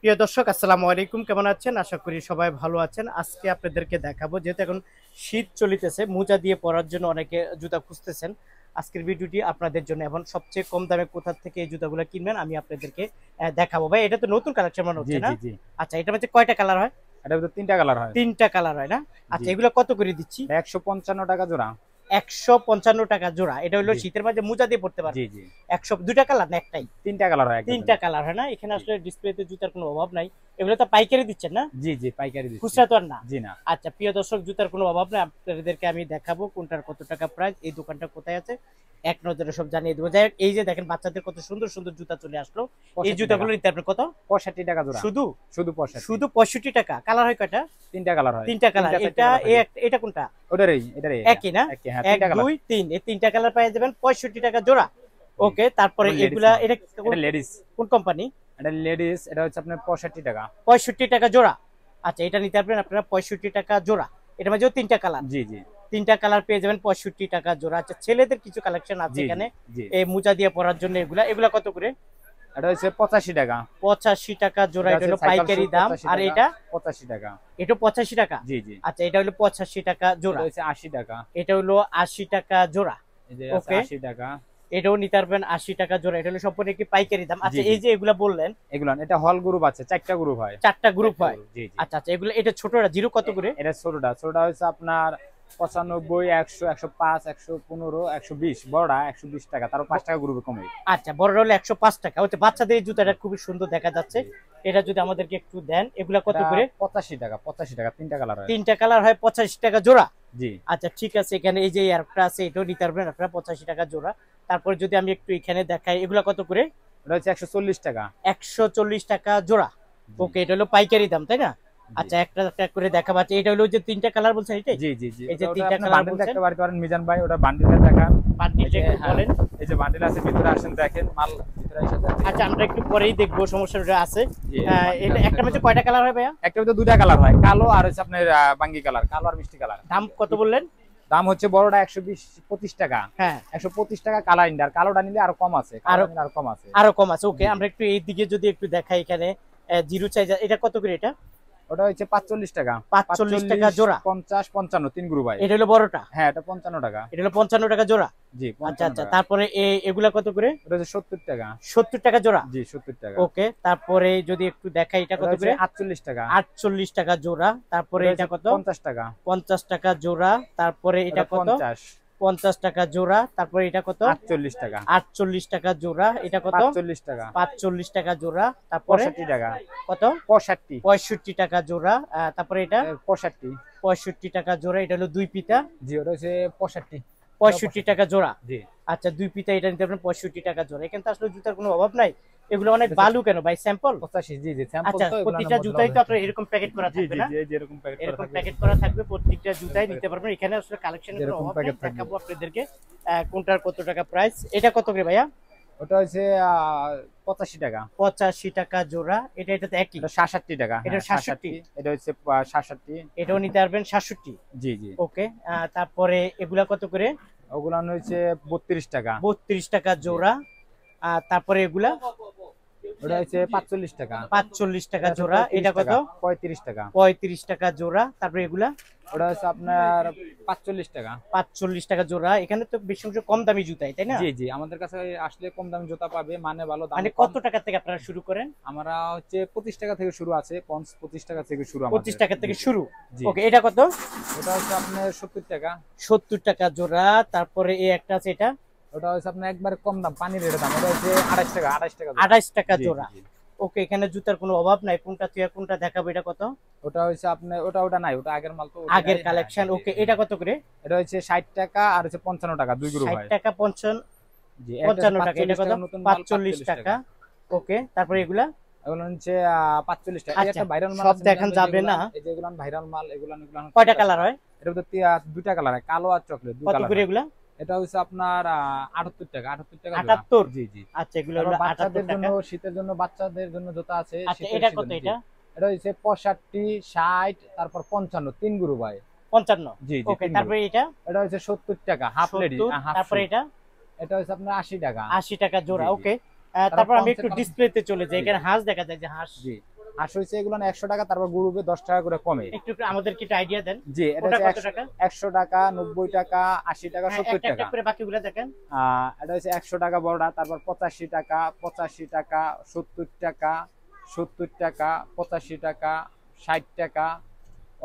প্রিয় দর্শক আসসালামু আলাইকুম, কেমন আছেন? আশা করি সবাই ভালো আছেন। আজকে আপনাদেরকে দেখাবো, যেহেতু এখন শীত চলিতেছে, মোজা দিয়ে পরার জন্য অনেকে জুতা খুঁজতেছেন। আজকের ভিডিওটি আপনাদের জন্য। এখন সবচেয়ে কম দামে কোথা থেকে এই জুতাগুলো কিনবেন আমি আপনাদেরকে দেখাবো। ভাই, এটা তো নতুন কালেকশন মনে জি হচ্ছে না? জি জি আচ্ছা, এটা মধ্যে কয়টা কালার হয়? এটার ভিতর তিনটা কালার হয়। তিনটা কালার হয় না? জি, আচ্ছা, এগুলো কত করে দিচ্ছি? 155 টাকা জোড়া। 155 টাকা জোড়া। এটা হলো জি শীতের মাঝে মোজা দিয়ে পড়তে জি পারবে। জি 100 দুইটা কালার না একটাই? তিনটা কালার হয় একদম। তিনটা কালার হয় না? এখানে জি আসলে ডিসপ্লেতে জুতার কোনো অভাব নাই। এগুলো তো পাইকারি দিচ্ছেন না? জি জি পাইকারি দিচ্ছি। খুচরা তো আর না। জি না। আচ্ছা, প্রিয় দর্শক, জুতার কোনো অভাব নেই। আপনাদেরকে আমি দেখাবো কোনটার কত টাকা প্রাইস, এই দোকানটা কোথায় আছে এক নজরে সব জানিয়ে দেবো। যাই হোক, এই যে দেখেন বাচ্চাদের কত সুন্দর সুন্দর জুতা চলে আসলো। এই 65 জুতাগুলো টাকা। নিতে আপনার কত? 65 টাকা জোড়া। শুধু শুধু 65। শুধু 65 টাকা। কালার হয় কয়টা? তিনটা কালার হয়। তিনটা কালার। তিনটা চারটা এটা কালার থাকে। এটা কোনটা? ওটারই একই না? একই, হ্যাঁ এক তিনটা কালার। দুই তিন, এই তিনটা কালার পেয়ে যাবেন 65 টাকা জোড়া। ওকে, তারপরে লেডিস এগুলা মাল। এটা এটা লেডিস। কোন কোম্পানি? এটা লেডিস, এটা হচ্ছে আপনার 65 টাকা। 65 টাকা জোড়া। আচ্ছা, এটা নিতে পারবেন আপনারা 65 টাকা জোড়া। এটা মাঝেও তিনটা কালার। জি জি তিনটা কালার পেয়ে যাবেন 65 টাকা জোড়া। আচ্ছা, ছেলেদের কিছু কালেকশন আছে জি জি এখানে, জি এই মোজা দিয়ে পরার জন্য। এগুলা এগুলা কত করে? এটা হচ্ছে 85 টাকা। 85 টাকা জোড়া। এটা হচ্ছে হলো সাইকেল পাইকারি শু দাম। 85 আর টাকা। এটা? 85 টাকা। এটা 85 টাকা। জি জি আচ্ছা, এটা হলো 85 টাকা জোড়া। এটা হচ্ছে 80 টাকা। এটা হলো 80 টাকা জোড়া। এই যে আছে ওকে, 80 টাকা। এটাও নিতে পারবেন 80 টাকা জোড়া। এটা হলো সম্পূর্ণ একটি পাইকারি দাম। জি আচ্ছা, জি এই যে এগুলা বললেন, এগুলো এটা হল গ্রুপ আছে, চারটা গ্রুপ হয়। চারটা গ্রুপ চারটা হয়? গ্রুপ, জি জি। আচ্ছা আচ্ছা, এগুলো এটা ছোটরা জিরো কত করে? এটা ছোটটা হচ্ছে আপনার 95, 100, 105, 115, 120, বড়টা 120 টাকা, তারও 5 টাকা গ্রুপে কমে। আচ্ছা, বড়রা হলো 105 টাকা। ওতে বাচ্চাদের এই জুতাটা খুবই সুন্দর দেখা যাচ্ছে। এটা যদি আমাদেরকে একটু দেন, এগুলা কত করে? 85 টাকা। 85 টাকা, তিনটা কালার হয়। তিনটা কালার হয় 85 টাকা জোড়া। জি আচ্ছা, ঠিক আছে। এখানে এই যে আরেকটা আছে, এটাও নিতে পারবেন আপনারা 85 টাকা জোড়া। তারপর যদি আমি একটু এখানে দেখাই, এগুলা কত করে? এটা হচ্ছে 140 টাকা। 140 টাকা জোড়া। জি ওকে, এটা হলো পাইকারি দাম, তাই না? জি আচ্ছা, একটা একটা করে দেখা পাচ্ছে। এটা হলো যে তিনটা কালার বলছেন, এটাই? জি জি জি এই যে ওটা তিনটা আপনি কালার বান্ডিল বলছেন, দেখতে পারেন মিজান ভাই, ওটা বান্ডিলটা দেখান। এই বান্ডিলটা যে, একটু হ্যাঁ, বলেন। এই যে বান্ডিল আছে, ভিতরে আসেন দেখেন মাল, ভিতরে এসে দেখেন। আচ্ছা, আমরা একটু পরেই দেখবো, সমস্যাটা আছে। জি, বান্ডিল এটা আছে একটা দেখতে মধ্যে পারেন। কয়টা কালার হয় ভাইয়া? একটা ভিতরে দুইটা কালার হয়, কালো আর হচ্ছে আপনার বাঙ্গি কালার, কালো আর মিষ্টি কালার। দাম কত বললেন? দাম হচ্ছে বড়টা 125 টাকা। হ্যাঁ, 125 টাকা কালার ইন্ডার, কালোটা নিলে আরো কম আছে, আরো- আরো কম আছে। আরো কম আছে। ওকে, জি জি আমরা একটু এই দিকে যদি একটু দেখাই, এখানে জিরো চাই। এটা কত করে? এটা ওটা হচ্ছে 45 টাকা। 45 টাকা জোড়া। 50, 55 তিন গ্রুপ হয়। এটা হলো বড়টা। হ্যাঁ, এটা 55 টাকা। এটা হলো 55 টাকা জোড়া। জি আচ্ছা 55 আচ্ছা, টাকা। তারপরে এগুলা কত করে? ওটা হচ্ছে 70 টাকা। 70 টাকা জোড়া। জি 70 টাকা। ওকে, তারপরে যদি একটু দেখাই, এটা ওটা কত হচ্ছে করে? 48 টাকা। 48 টাকা জোড়া। তারপরে ওটা এটা হচ্ছে কত? 50 টাকা। 50 টাকা জোড়া। তারপরে এটা এটা কত? 50। 50 টাকা জোড়া। তারপরে এটা কত? 48 টাকা। 48 টাকা জোড়া। এটা কত? 45 টাকা। 45 টাকা জোড়া। তারপরে 65 টাকা। কত? 65। 65 টাকা জোড়া। তারপরে এটা 65। 65 টাকা জোড়া। এটা হলো দুই পিতা। জি ওটা হচ্ছে 65। 65 টাকা জোড়া। জি আচ্ছা, দুই পিতা এটা নিতে পারবেন 65 টাকা জোড়া। এখানে তো আসলে জুতার কোনো অভাব নাই। এগুলো অনেক এটা বালু কেন ভাই, স্যাম্পল? 85। জি জি স্যাম্পল আচ্ছা, তো, এগুলোর প্রতিটা মধ্যে জুতাই তো হবে। আপনার এরকম প্যাকেট করা জি থাকবে জি না? জি এই যে এরকম প্যাকেট করা এরকম থাকবে। প্যাকেট করা থাকবে, প্রত্যেকটা জুতাই নিতে পারবেন। এখানে আসলে কালেকশনের কোনো যেরকম অভাব নেই। প্যাকেট থাকবে। দেখাবো আপনাদেরকে কোনটার কত টাকা প্রাইস। এটা কত করে ভাইয়া? ওটা হচ্ছে 85 টাকা। 85 টাকা জোড়া। এটা তো একই? এটা 67 টাকা। এটা হ্যাঁ 67। 67। এটা হচ্ছে 67। এটাও নিতে পারবেন 67। জি জি ওকে, তারপরে এগুলা কত করে? ওগুলা হচ্ছে 32 টাকা। 32 টাকা জি জোড়া। তারপরে এগুলা ওটা হচ্ছে 45 টাকা। 45 টাকা এটা হচ্ছে জোড়া। এটা 35 কত? টাকা। 35 টাকা। 35 টাকা জোড়া। তারপরে এগুলা ওটা হচ্ছে আপনার 45 টাকা। 45 টাকা জোড়া। এখানে তো বেশি অংশ কম দামি জুতাই, তাই না? জি জি আমাদের কাছে আসলে কম দামি জুতা পাবে, মানে ভালো, দাম মানে কম। কত টাকা থেকে আপনারা শুরু করেন? আমরা হচ্ছে 25 টাকা থেকে শুরু আছে, 25 টাকা থেকে শুরু 25 আমাদের। টাকা থেকে জি শুরু। জি ওকে, এটা কত? ওটা হচ্ছে আপনার 70 টাকা। 70 টাকা জোড়া। তারপরে এই একটা আছে, এটা ওটা হচ্ছে আপনার একবারে কম দাম, পানির রেটের দাম, ওটা হচ্ছে 28 টাকা। 28 টাকা 28 টাকা জি জোড়া। জি জি। ওকে, এখানে জুতার কোনো অভাব নাই। কোনটা তুই কোনটা দেখাবো? এটা কত? ওটা হচ্ছে আপনার ওটা নাই, ওটা আগের মাল তো, ওটা আগের নাই। কালেকশন। হ্যাঁ, জি, ওকে, জি। এটা কত করে? এটা হচ্ছে 60 টাকা আর হচ্ছে 55 টাকা, দুই গ্রুপ 60 হয়। টাকা 55 জি এটা হচ্ছে টাকা। এটা 45 কত? টাকা, নতুন মাল 45 টাকা। ওকে, তারপরে এগুলা এগুলো হচ্ছে 45 টাকা। এই আচ্ছা, একটা ভাইরাল মাল সব আছে দেখান যাবে না। এই যে এগুলো ভাইরাল মাল, এগুলো কয়টা কালার হয়? এর ভিতর দুইটা কালার হয়, কালো আর চকলেট, দুই কত কালার করে হয়। এগুলা? এটা হচ্ছে আপনার 78 টাকা। 78 টাকা জোড়া। 78? জি জি আচ্ছা, এগুলো তারপর হলো বাচ্চাদের 78 জন্য, টাকা। শীতের জন্য বাচ্চাদের জন্য জুতা আছে। আচ্ছা, শীতের এটা কত? সিজন, জি। এটা এটা হচ্ছে 65, 60, তারপর 55, তিন গ্রুপ হয়। 55? জি জি ওকে, তিন গ্রুপ। তারপরে এটা এটা হচ্ছে 70 টাকা, হাফ লেডি, 70। হাফ তারপরে এটা এটা হচ্ছে আপনার 80 টাকা। 80 টাকা জোড়া। জি জি ওকে, তারপর তারপর আমি পঞ্চের একটু কালার। ডিসপ্লেতে চলে যাই। জি এখানে হাঁস দেখা যায়, যে হাঁস। জি হাঁস হইছে এগুলো 100 টাকা, তারপর গ্রুপে 10 টাকা করে কমে। একটু আমাদেরকে একটু আইডিয়া দেন। জি, এটা ওটা হচ্ছে কত টাকা? 100 টাকা, 90 টাকা, 80 টাকা, হ্যাঁ, 70 একটা একটা টাকা। করে বাকিগুলো দেখেন। এটা হচ্ছে 100 টাকা বড়টা, তারপর 85 টাকা, 85 টাকা, 70 টাকা, 70 টাকা, 85 টাকা, 60 টাকা,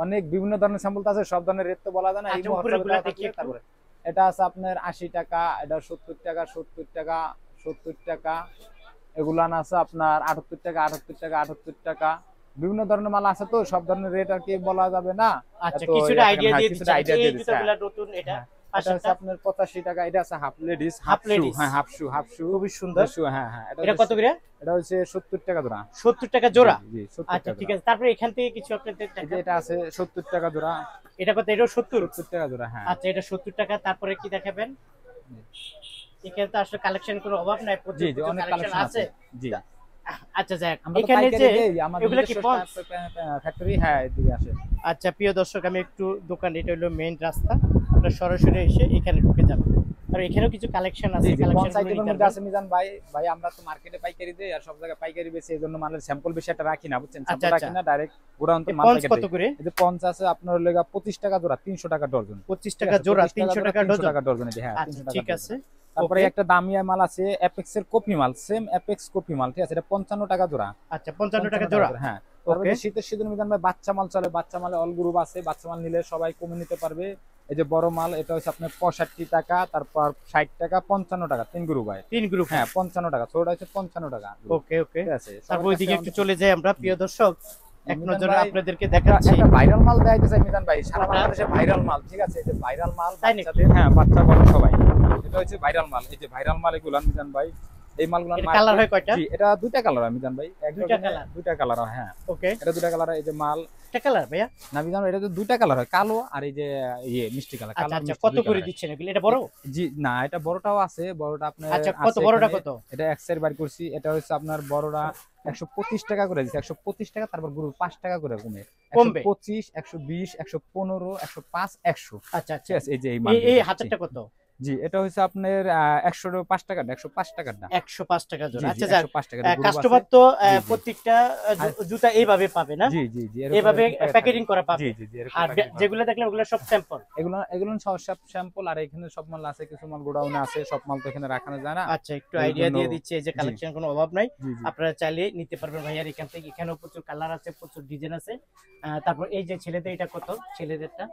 অনেক বিভিন্ন ধরনের স্যাম্পল আছে, সব ধরনের রেট তো বলা যায় না। এই আচ্ছা, মুহূর্তে উপরেরগুলা দেওয়া দেখি থাকলে একটু। তারপরে এটা আছে আপনার 80 টাকা, এটা 70 টাকা, 70 টাকা, 70 টাকা, এগুলান আছে আপনার 78 টাকা, 78 টাকা, 78 টাকা। বিভিন্ন ধরনের মাল আছে, তো সব ধরনের রেট আর কি বলা যাবে না। আচ্ছা, এত কিছুটা আইডিয়া হ্যাঁ, দিয়ে কিছুটা দিচ্ছেন। আইডিয়া দিয়ে এই দিচ্ছি, হ্যাঁ। জুতাগুলা নতুন, এটা এটা হচ্ছে আপনার 85 টাকা, এটা আছে হাফ লেডিস, হাফ হাফ শু, ladies। হ্যাঁ হাফ শু, হাফ শু খুবই সুন্দর। শু, হ্যাঁ হ্যাঁ। এটা কত করে? এটা হচ্ছে 70 টাকা জোড়া। 70 টাকা জোড়া। জি, জি, 70 আচ্ছা, টাকা ঠিক জোড়া। আছে। তারপরে এখান থেকে কিছু আপনাদের এই যে দেখান। এটা আছে 70 টাকা জোড়া। এটা কত? এটাও 70? 70 টাকা জোড়া, হ্যাঁ। আচ্ছা, এটা 70 টাকা। তারপরে কি দেখাবেন? এখানে তো আসলে কালেকশন কোনো অভাব নাই, জি, প্রচুর জি, অনেক কালেকশন কালেকশন আছে। আছে। জি, আচ্ছা, যাক, আমরা তো এখানে পাইকারি যে দেই, আমাদের এগুলা কি নিজস্ব পঞ্চ? ফ্যাক্টরি, হ্যাঁ, এদিকে আসে। আচ্ছা, প্রিয় দর্শক, আমি একটু দোকান, এটা হলো মেইন রাস্তা, আপনারা সরাসরি এসে এখানে ঢুকে যাবেন। আর এখানেও কিছু কালেকশন জি, আছে, জি, কালেকশন পঞ্চ আইটেমের মধ্যে আছে মিজান ভাই। ভাই আমরা তো মার্কেটে পাইকারি দেই, আর সব জায়গায় পাইকারি বেচি, এজন্য মালের স্যাম্পল বেশি একটা রাখি না, বুঝছেন? আচ্ছা, স্যাম্পল রাখি আচ্ছা। না, ডাইরেক্ট গোডাউন থেকে মাল পঞ্চ পাইকারি কত দেই। করে? এই যে পঞ্চ আছে আপনার লেগা 25 টাকা জোড়া, 300 টাকা ডজন। 25 টাকা জোড়া, 300 টাকা 300 ডজন। টাকা ডজন, এই যে, হ্যাঁ, আচ্ছা, 300 টাকা ঠিক ডজন। আছে। তারপরে ওকে। একটা দামিয়া মাল আছে, অ্যাপেক্স এর কপি মাল, সেম অ্যাপেক্স কপি মাল, ঠিক আছে? এটা 55 টাকা জোড়া। আচ্ছা, 55 টাকা জোড়া। হ্যাঁ। তারপরে ওকে। যে শীতের সিজন মিজান ভাই বাচ্চা মাল চলে, বাচ্চা মালে অল গ্রুপ আছে, বাচ্চা মাল নিলে সবাই কমে নিতে পারবে। এই যে বড় মাল, এটা হচ্ছে আপনার 65 টাকা, তারপর 60 টাকা, 55 টাকা, 3 গ্রুপ হয়। 3 গ্রুপ। হ্যাঁ, 55 টাকা, ছোটটা হচ্ছে 55 টাকা। ওকে, ওকে। ঠিক আছে? তারপর ওইদিকে একটু চলে যাই আমরা, প্রিয় দর্শক, এক মিজান নজরে ভাই, আপনাদেরকে দেখাচ্ছি। একটা ভাইরাল মাল দেখাইতে চাই মিজান ভাই, সারা কোনটা? বাংলাদেশে ভাইরাল মাল, ঠিক আছে? এই যে ভাইরাল মাল তাই নাকি? বাচ্চাদের, হ্যাঁ, বাচ্চা বড় সবাই, এটা হচ্ছে ভাইরাল মাল। এই যে ভাইরাল মাল এগুলো মিজান ভাই, এই মালগুলো এর কালার হয় কয়টা? জি, এটা দুইটা কালার হয় মিজান ভাই, দুইটা কালার? দুইটা কালার হয়, হ্যাঁ। ওকে। এটা দুইটা কালার, এই যে মাল একটা কালার ভাইয়া? না মিজান ভাই, এটা তো দুইটা কালার হয়, কালো আর এই যে মিষ্টি কালার। আচ্ছা, কালো আর আচ্ছা, মিষ্টি কত দুই করে কালার। দিচ্ছেন এগুলো? এটা বড়? জি, না, এটা বড়টাও আছে, বড়টা আপনার আচ্ছা, কত? আছে বড়টা এখানে। কত? এটা এক্সের বার করছি, এটা হচ্ছে আপনার বড়টা 125 টাকা করে দিচ্ছে, 125 টাকা, তারপর গ্রুপ 5 টাকা করে কমে, কমবে? 125, 120, 115, 105, 100। আচ্ছা, আচ্ছা। ঠিক আছে? এই যে এই এই মাল, এই হাতেরটা কত? জি, এটা হচ্ছে আপনার 105 টাকা, 105 টাকার না। 105 টাকা জোড়া। জি, জি, আচ্ছা, যাক, 105 টাকা গ্রুপ আছে। কাস্টমার তো জি, জি। প্রত্যেকটা জুতা এইভাবে পাবে না? জি, জি, জি, এইভাবে packet প্যাকেজিং থাকে। করা পাবে। জি, জি, জি, এরকম আর packaging করা। যেগুলো দেখলেন ওগুলো সব স্যাম্পল। এগুলো এগুলো সব স্যাম্পল, আর এখানে সব মাল আছে, কিছু মাল গোডাউনে আছে, সব মাল তো এখানে রাখানো যায় না। আচ্ছা, একটু এর আইডিয়া জন্য- দিয়ে দিচ্ছে, এই যে জি। কালেকশন কোনো অভাব নাই, জি, জি। আপনারা চাইলে নিতে পারবেন ভাইয়ার এখান থেকে। এখানেও প্রচুর কালার আছে, প্রচুর ডিজাইন আছে। তারপর এই যে ছেলেদের, এটা কত? ছেলেদেরটা,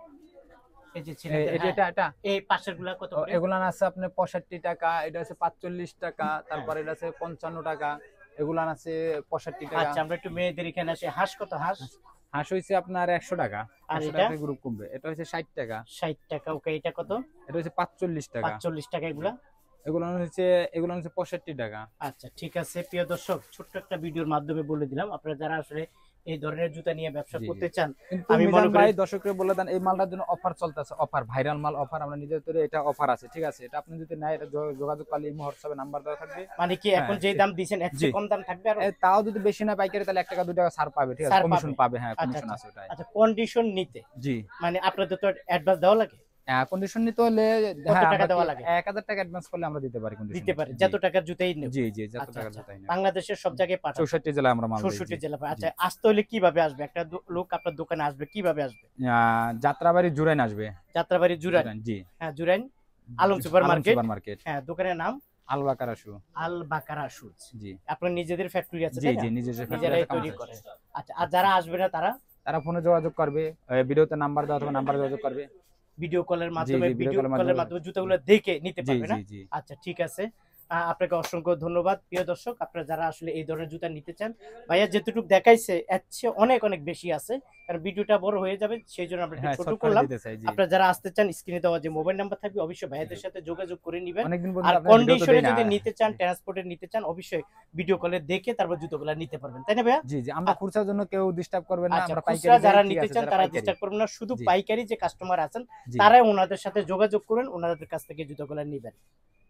এই যে ছেলেদের, এই যে হ্যাঁ, এটা এই পাশের গুলা কত করে? এগুলা আছে আপনার 65 টাকা, এটা আছে 45 টাকা, তারপর এটা আছে 55 টাকা, এগুলা আছে 65 টাকা। আচ্ছা, আমরা একটু মেয়েদের এখানে আসি। হাঁস কত? হাঁস হাঁস হইছে আপনার 100 টাকা, আর 100 এটা? টাকা গ্রুপ কমবে। এটা হচ্ছে 60 টাকা, 60 টাকা। ওকে, এটা কত? এটা হচ্ছে 45 টাকা, 45 টাকা এগুলা। এগুলো হচ্ছে 65 টাকা। আচ্ছা, ঠিক আছে। প্রিয় দর্শক, ছোট্ট একটা ভিডিওর মাধ্যমে বলে দিলাম, আপনারা যারা আসলে এই ধরনের জুতা নিয়ে ব্যবসা জি, করতে জি। চান, কিন্তু আমি মিজান মনে করি ভাই দর্শককে বলে দেন, এই মালটার জন্য অফার চলতেছে, অফার, ভাইরাল মাল অফার, আমরা নিজের তৈরি, এটা অফার আছে, ঠিক আছে? এটা আপনি যদি নেয়, এটা যোগাযোগ করলে এই হোয়াটসঅ্যাপে নাম্বার দেওয়া থাকবে। মানে কি এখন হ্যাঁ, যেই দাম দিয়েছেন এর জি। চেয়ে কম দাম থাকবে আরো? তাও যদি বেশি না পাইকারি, তাহলে 1 টাকা 2 টাকা ছাড় পাবে, ঠিক আছে? ছাড় কমিশন পাবে। পাবে, হ্যাঁ, আচ্ছা, কমিশন আচ্ছা। আছে ওটাই। আচ্ছা, কন্ডিশন নিতে জি, মানে আপনাদের তো অ্যাডভান্স দেওয়া লাগে? কন্ডিশন নিতে হলে কত হ্যাঁ, টাকা আমরা দেওয়া লাগে? 1000 টাকা অ্যাডভান্স করলে আমরা দিতে পারি কন্ডিশন। দিতে পারে যত টাকার জুতাই নেব? জি, জি, যত আচ্ছা, টাকা আচ্ছা। জুতাই না। বাংলাদেশের সব জায়গায় পাঠান? 64 জেলায় আমরা মাল দিই। 64 জি, জেলা। জি। আচ্ছা, আসতে হলে কিভাবে আসবে? একটা লোক আপনার দোকানে আসবে, কিভাবে আসবে? যাত্রাবাড়ি জুরাইন আসবে। যাত্রাবাড়ি জুরাইন? জি। হ্যাঁ, Jurain Alam super market. Super market. হ্যাঁ, দোকানের নাম আল বাকারা শু। আল বাকারা শুজ। জি, আপনার নিজেদের ফ্যাক্টরি আছে জি, তাই না? জি, নিজস্ব নিজেরাই ফ্যাক্টরি তৈরি করে। আচ্ছা, আর যারা আসবে না তারা তারা ফোনে যোগাযোগ করবে, ভিডিওতে নাম্বার দেওয়া থাকবে, নাম্বারে যোগাযোগ করবে। ভিডিও কলের মাধ্যমে, জি, ভিডিও ভিডিও কলের কলের মাধ্যমে মাধ্যমে জুতাগুলো দেখে নিতে জি, পারবে না? জি, জি। আচ্ছা, ঠিক আছে। আপনাকে অসংখ্য ধন্যবাদ। প্রিয় দর্শক, আপনারা যারা আসলে এই ধরনের জুতা নিতে চান, ভাইয়া যেটুকু দেখাইছে এর চেয়ে অনেক অনেক বেশি আছে, কারণ ভিডিওটা বড় হয়ে যাবে, সেই জন্য আমরা একটু হ্যাঁ, ছোট শর্ট করে করলাম। দিতে চাই। জি। আপনারা যারা আসতে চান, স্ক্রিনে দেওয়া যে মোবাইল নাম্বার থাকবে, অবশ্যই ভাইয়াদের সাথে যোগাযোগ করে নেবেন। অনেকদিন আর পর্যন্ত আপনার ভিডিও তো কন্ডিশনে দেই না। যদি নিতে চান, ট্রান্সপোর্টে নিতে চান, অবশ্যই ভিডিও কলে দেখে তারপর জুতোগুলো নিতে পারবেন, তাই না ভাইয়া? জি, জি, আমরা খুচরার জন্য কেউ ডিস্টার্ব করবেন না, আচ্ছা, আমরা খুচরা পাইকারি যারা দেই, ঠিক নিতে আছে? চান যারা তারা পাইকারি। ডিস্টার্ব করবেন না, শুধু জি। পাইকারি যে কাস্টমার আছেন জি। তারাই ওনাদের সাথে যোগাযোগ করুন, ওনাদের কাছ থেকে জুতোগুলো নেবেন।